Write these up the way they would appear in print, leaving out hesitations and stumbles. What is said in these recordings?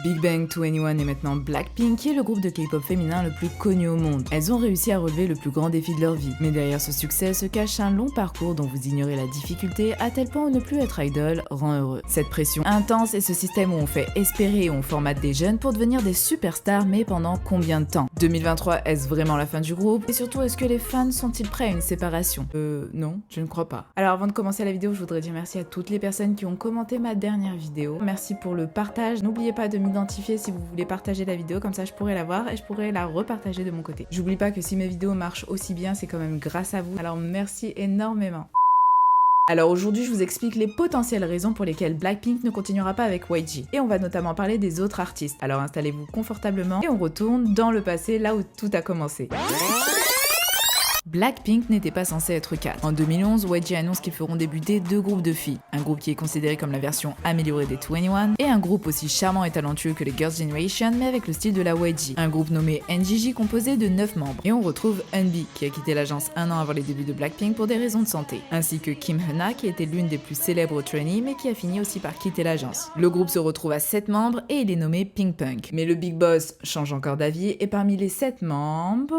Big Bang 2NE1 et maintenant Blackpink, qui est le groupe de K-pop féminin le plus connu au monde. Elles ont réussi à relever le plus grand défi de leur vie. Mais derrière ce succès se cache un long parcours dont vous ignorez la difficulté, à tel point où ne plus être idol rend heureux. Cette pression intense et ce système où on fait espérer et on formate des jeunes pour devenir des superstars, mais pendant combien de temps? 2023, est-ce vraiment la fin du groupe? Et surtout, est-ce que les fans sont-ils prêts à une séparation? Non, je ne crois pas. Alors avant de commencer la vidéo, je voudrais dire merci à toutes les personnes qui ont commenté ma dernière vidéo. Merci pour le partage. N'oubliez pas de m'identifier si vous voulez partager la vidéo, comme ça je pourrai la voir et je pourrai la repartager de mon côté. J'oublie pas que si mes vidéos marchent aussi bien, c'est quand même grâce à vous, alors merci énormément. Alors aujourd'hui, je vous explique les potentielles raisons pour lesquelles Blackpink ne continuera pas avec YG. Et on va notamment parler des autres artistes. Alors installez-vous confortablement et on retourne dans le passé, là où tout a commencé. Blackpink n'était pas censé être 4. En 2011, YG annonce qu'ils feront débuter deux groupes de filles. Un groupe qui est considéré comme la version améliorée des 2NE1 et un groupe aussi charmant et talentueux que les Girls' Generation mais avec le style de la YG. Un groupe nommé NGG composé de 9 membres. Et on retrouve Eunbi qui a quitté l'agence un an avant les débuts de Blackpink pour des raisons de santé. Ainsi que Kim Hana qui était l'une des plus célèbres trainees mais qui a fini aussi par quitter l'agence. Le groupe se retrouve à 7 membres et il est nommé Pink Punk. Mais le Big Boss change encore d'avis et parmi les 7 membres,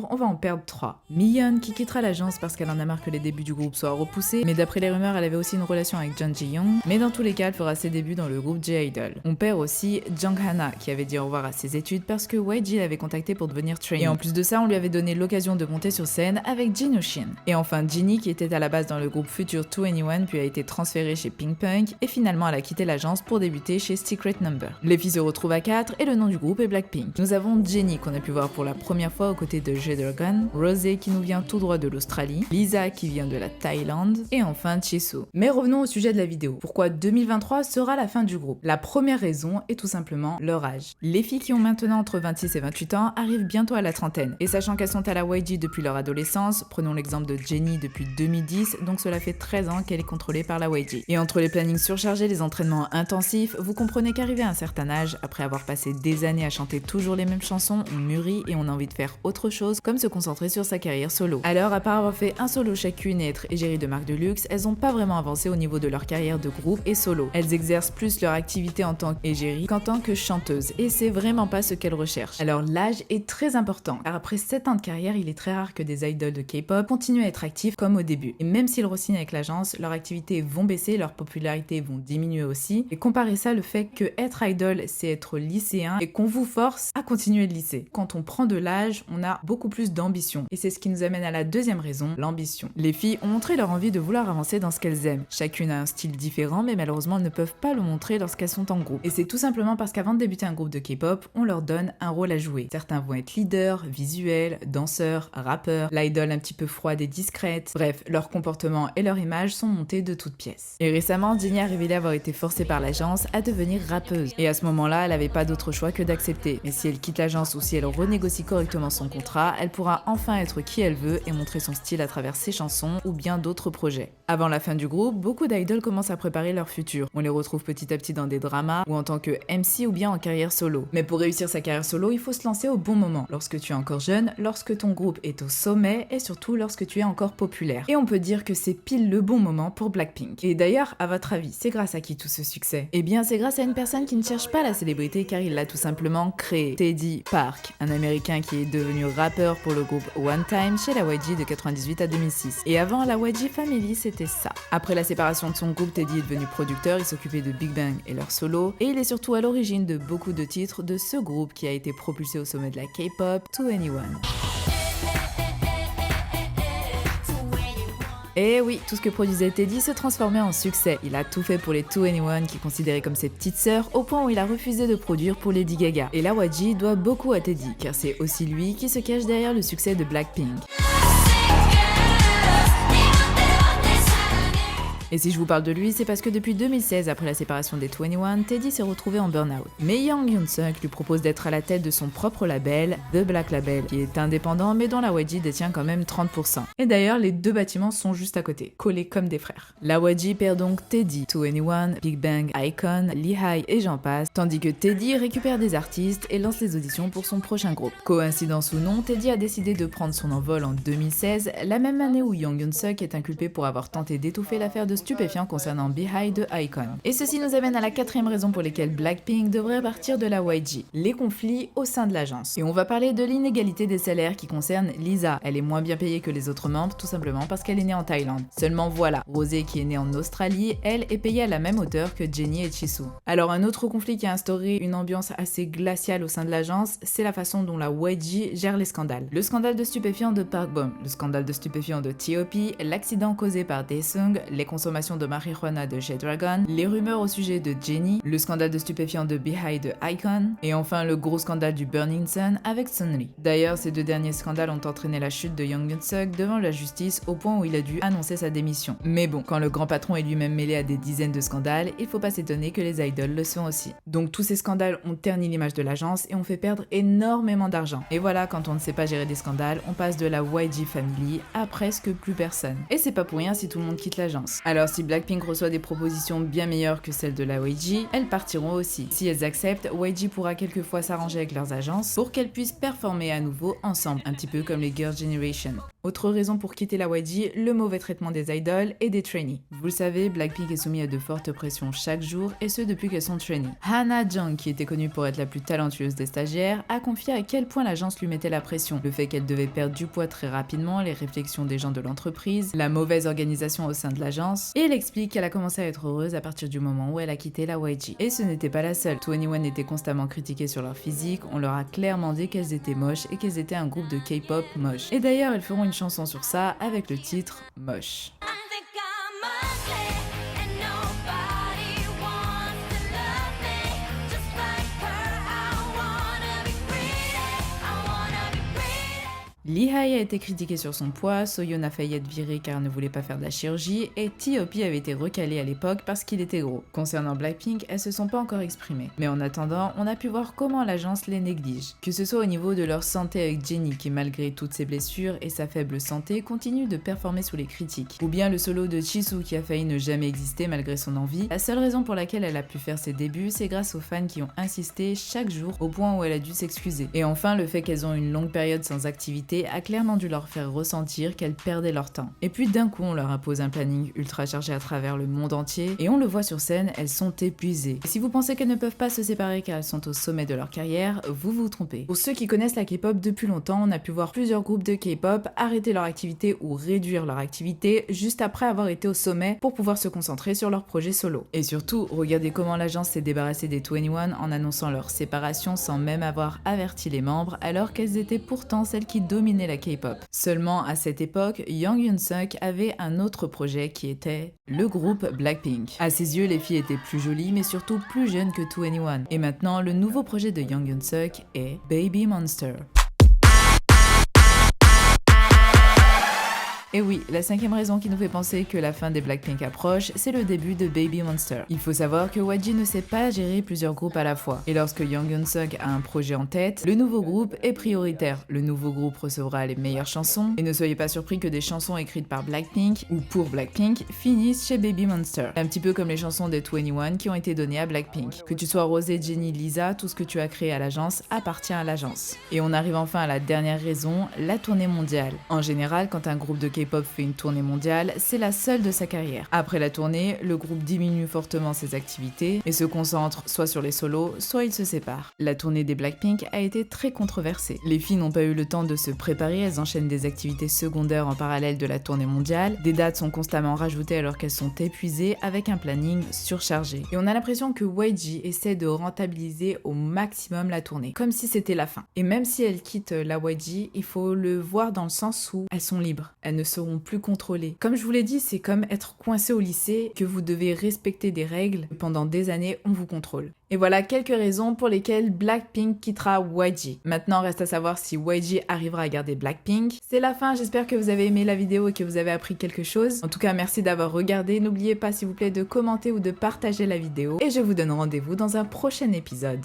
on va en perdre 3. Miyeon qui quittera l'agence parce qu'elle en a marre que les débuts du groupe soient repoussés, mais d'après les rumeurs, elle avait aussi une relation avec Jung Ji-young, mais dans tous les cas, elle fera ses débuts dans le groupe J-Idol. On perd aussi Jung Hana qui avait dit au revoir à ses études parce que YG l'avait contacté pour devenir trainee. Et en plus de ça, on lui avait donné l'occasion de monter sur scène avec Jin Yooshin. Et enfin, Jinny qui était à la base dans le groupe futur 2NE1 puis a été transférée chez Pink Punk et finalement elle a quitté l'agence pour débuter chez Secret Number. Les filles se retrouvent à 4 et le nom du groupe est Blackpink. Nous avons Jennie qu'on a pu voir pour la première fois aux côtés de G-Dragon, Rosé qui nous vient tout droit de l'Australie, Lisa qui vient de la Thaïlande et enfin Jisoo. Mais revenons au sujet de la vidéo. Pourquoi 2023 sera la fin du groupe? La première raison est tout simplement leur âge. Les filles qui ont maintenant entre 26 et 28 ans arrivent bientôt à la trentaine. Et sachant qu'elles sont à la YG depuis leur adolescence, prenons l'exemple de Jennie depuis 2010, donc cela fait 13 ans qu'elle est contrôlée par la YG. Et entre les plannings surchargés, les entraînements intensifs, vous comprenez qu'arrivé à un certain âge, après avoir passé des années à chanter toujours les mêmes chansons, on mûrit et on a envie de faire autre chose, comme se concentrer sur sa carrière solo. Alors, à part avoir fait un solo chacune et être égérie de marques de luxe, elles n'ont pas vraiment avancé au niveau de leur carrière de groupe et solo. Elles exercent plus leur activité en tant qu'égérie qu'en tant que chanteuse, et c'est vraiment pas ce qu'elles recherchent. Alors l'âge est très important, car après 7 ans de carrière, il est très rare que des idols de K-pop continuent à être actifs comme au début. Et même s'ils re-signent avec l'agence, leurs activités vont baisser, leur popularité vont diminuer aussi. Et comparez ça le fait que être idol, c'est être lycéen et qu'on vous force à continuer le lycée. Quand on prend de l'âge, on a beaucoup plus d'ambition. Et c'est ce qui nous amène à la deuxième raison, l'ambition. Les filles ont montré leur envie de vouloir avancer dans ce qu'elles aiment. Chacune a un style différent, mais malheureusement elles ne peuvent pas le montrer lorsqu'elles sont en groupe. Et c'est tout simplement parce qu'avant de débuter un groupe de K-pop, on leur donne un rôle à jouer. Certains vont être leaders, visuels, danseurs, rappeurs, l'idole un petit peu froide et discrète. Bref, leur comportement et leur image sont montés de toutes pièces. Et récemment, Jennie a révélé avoir été forcée par l'agence à devenir rappeuse. Et à ce moment-là, elle n'avait pas d'autre choix que d'accepter. Mais si elle quitte l'agence ou si elle renégocie correctement son contrat, elle pourra enfin être qui elle veut et montrer son style à travers ses chansons ou bien d'autres projets. Avant la fin du groupe, beaucoup d'idoles commencent à préparer leur futur. On les retrouve petit à petit dans des dramas ou en tant que MC ou bien en carrière solo. Mais pour réussir sa carrière solo, il faut se lancer au bon moment, lorsque tu es encore jeune, lorsque ton groupe est au sommet et surtout lorsque tu es encore populaire. Et on peut dire que c'est pile le bon moment pour Blackpink. Et d'ailleurs, à votre avis, c'est grâce à qui tout ce succès? Eh bien, c'est grâce à une personne qui ne cherche pas la célébrité car il l'a tout simplement créée. Teddy Park, un américain qui est devenu rappeur pour le groupe One Time chez la YG de 98 à 2006. Et avant, la YG Family, c'était ça. Après la séparation de son groupe, Teddy est devenu producteur, il s'occupait de Big Bang et leur solo, et il est surtout à l'origine de beaucoup de titres de ce groupe qui a été propulsé au sommet de la K-pop, 2NE1. Et oui, tout ce que produisait Teddy se transformait en succès. Il a tout fait pour les 2NE1 qui considéraient comme ses petites sœurs, au point où il a refusé de produire pour Lady Gaga. Et la YG doit beaucoup à Teddy, car c'est aussi lui qui se cache derrière le succès de Blackpink. Et si je vous parle de lui, c'est parce que depuis 2016, après la séparation des 2NE1, Teddy s'est retrouvé en burn-out. Mais Young Hyun-suk lui propose d'être à la tête de son propre label, The Black Label, qui est indépendant mais dont la YG détient quand même 30%. Et d'ailleurs, les deux bâtiments sont juste à côté, collés comme des frères. La YG perd donc Teddy, 2NE1, Big Bang, iKON, Lee-Hi et j'en passe, tandis que Teddy récupère des artistes et lance les auditions pour son prochain groupe. Coïncidence ou non, Teddy a décidé de prendre son envol en 2016, la même année où Young Hyun-suk est inculpé pour avoir tenté d'étouffer l'affaire de stupéfiants concernant Beehive de iKON. Et ceci nous amène à la quatrième raison pour laquelle Blackpink devrait partir de la YG, les conflits au sein de l'agence. Et on va parler de l'inégalité des salaires qui concerne Lisa. Elle est moins bien payée que les autres membres tout simplement parce qu'elle est née en Thaïlande. Seulement voilà, Rosé qui est née en Australie, elle est payée à la même hauteur que Jennie et Jisoo. Alors un autre conflit qui a instauré une ambiance assez glaciale au sein de l'agence, c'est la façon dont la YG gère les scandales. Le scandale de stupéfiants de Park Bom, le scandale de stupéfiants de T.O.P, l'accident causé par Daesung, les consommations de marijuana de G-Dragon, les rumeurs au sujet de Jennie, le scandale de stupéfiants de Beehive de iKON, et enfin le gros scandale du Burning Sun avec Sunri. D'ailleurs, ces deux derniers scandales ont entraîné la chute de Young Eun-suk devant la justice au point où il a dû annoncer sa démission. Mais bon, quand le grand patron est lui-même mêlé à des dizaines de scandales, il faut pas s'étonner que les idoles le sont aussi. Donc tous ces scandales ont terni l'image de l'agence et ont fait perdre énormément d'argent. Et voilà, quand on ne sait pas gérer des scandales, on passe de la YG Family à presque plus personne. Et c'est pas pour rien si tout le monde quitte l'agence. Alors si Blackpink reçoit des propositions bien meilleures que celles de la YG, elles partiront aussi. Si elles acceptent, YG pourra quelquefois s'arranger avec leurs agences pour qu'elles puissent performer à nouveau ensemble, un petit peu comme les Girls' Generation. Autre raison pour quitter la YG, le mauvais traitement des idoles et des trainees. Vous le savez, Blackpink est soumis à de fortes pressions chaque jour, et ce depuis qu'elles sont trainees. Hana Jung, qui était connue pour être la plus talentueuse des stagiaires, a confié à quel point l'agence lui mettait la pression. Le fait qu'elle devait perdre du poids très rapidement, les réflexions des gens de l'entreprise, la mauvaise organisation au sein de l'agence, et elle explique qu'elle a commencé à être heureuse à partir du moment où elle a quitté la YG. Et ce n'était pas la seule. 21 était constamment critiquée sur leur physique, on leur a clairement dit qu'elles étaient moches et qu'elles étaient un groupe de K-pop moche. Et d'ailleurs, elles feront une chanson sur ça avec le titre Moche. Lee Hai a été critiquée sur son poids, Soyeon a failli être viré car elle ne voulait pas faire de la chirurgie, et T.O.P avait été recalé à l'époque parce qu'il était gros. Concernant Blackpink, elles se sont pas encore exprimées. Mais en attendant, on a pu voir comment l'agence les néglige. Que ce soit au niveau de leur santé avec Jennie qui malgré toutes ses blessures et sa faible santé continue de performer sous les critiques. Ou bien le solo de Jisoo qui a failli ne jamais exister malgré son envie. La seule raison pour laquelle elle a pu faire ses débuts, c'est grâce aux fans qui ont insisté chaque jour au point où elle a dû s'excuser. Et enfin, le fait qu'elles ont une longue période sans activité a clairement dû leur faire ressentir qu'elles perdaient leur temps. Et puis d'un coup, on leur impose un planning ultra chargé à travers le monde entier, et on le voit sur scène, elles sont épuisées. Et si vous pensez qu'elles ne peuvent pas se séparer car elles sont au sommet de leur carrière, vous vous trompez. Pour ceux qui connaissent la K-pop depuis longtemps, on a pu voir plusieurs groupes de K-pop arrêter leur activité ou réduire leur activité juste après avoir été au sommet pour pouvoir se concentrer sur leur projet solo. Et surtout, regardez comment l'agence s'est débarrassée des 21 en annonçant leur séparation sans même avoir averti les membres, alors qu'elles étaient pourtant celles qui dominaient la K-pop. Seulement, à cette époque, Young Eun-suk avait un autre projet qui était le groupe Blackpink. À ses yeux, les filles étaient plus jolies, mais surtout plus jeunes que 21. Et maintenant, le nouveau projet de Young Eun-suk est Baby Monster. Et oui, la cinquième raison qui nous fait penser que la fin des Blackpink approche, c'est le début de Baby Monster. Il faut savoir que YG ne sait pas gérer plusieurs groupes à la fois. Et lorsque Young Eun-suk a un projet en tête, le nouveau groupe est prioritaire. Le nouveau groupe recevra les meilleures chansons. Et ne soyez pas surpris que des chansons écrites par Blackpink ou pour Blackpink finissent chez Baby Monster. Un petit peu comme les chansons des 21 qui ont été données à Blackpink. Que tu sois Rosé, Jennie, Lisa, tout ce que tu as créé à l'agence appartient à l'agence. Et on arrive enfin à la dernière raison, la tournée mondiale. En général, quand un groupe de K-pop fait une tournée mondiale, c'est la seule de sa carrière. Après la tournée, le groupe diminue fortement ses activités et se concentre soit sur les solos, soit il se sépare. La tournée des Blackpink a été très controversée. Les filles n'ont pas eu le temps de se préparer, elles enchaînent des activités secondaires en parallèle de la tournée mondiale, des dates sont constamment rajoutées alors qu'elles sont épuisées avec un planning surchargé. Et on a l'impression que YG essaie de rentabiliser au maximum la tournée, comme si c'était la fin. Et même si elles quittent la YG, il faut le voir dans le sens où elles sont libres, elles ne seront plus contrôlées. Comme je vous l'ai dit, c'est comme être coincé au lycée, que vous devez respecter des règles, pendant des années on vous contrôle. Et voilà quelques raisons pour lesquelles Blackpink quittera YG. Maintenant, reste à savoir si YG arrivera à garder Blackpink. C'est la fin, j'espère que vous avez aimé la vidéo et que vous avez appris quelque chose. En tout cas, merci d'avoir regardé. N'oubliez pas, s'il vous plaît, de commenter ou de partager la vidéo. Et je vous donne rendez-vous dans un prochain épisode.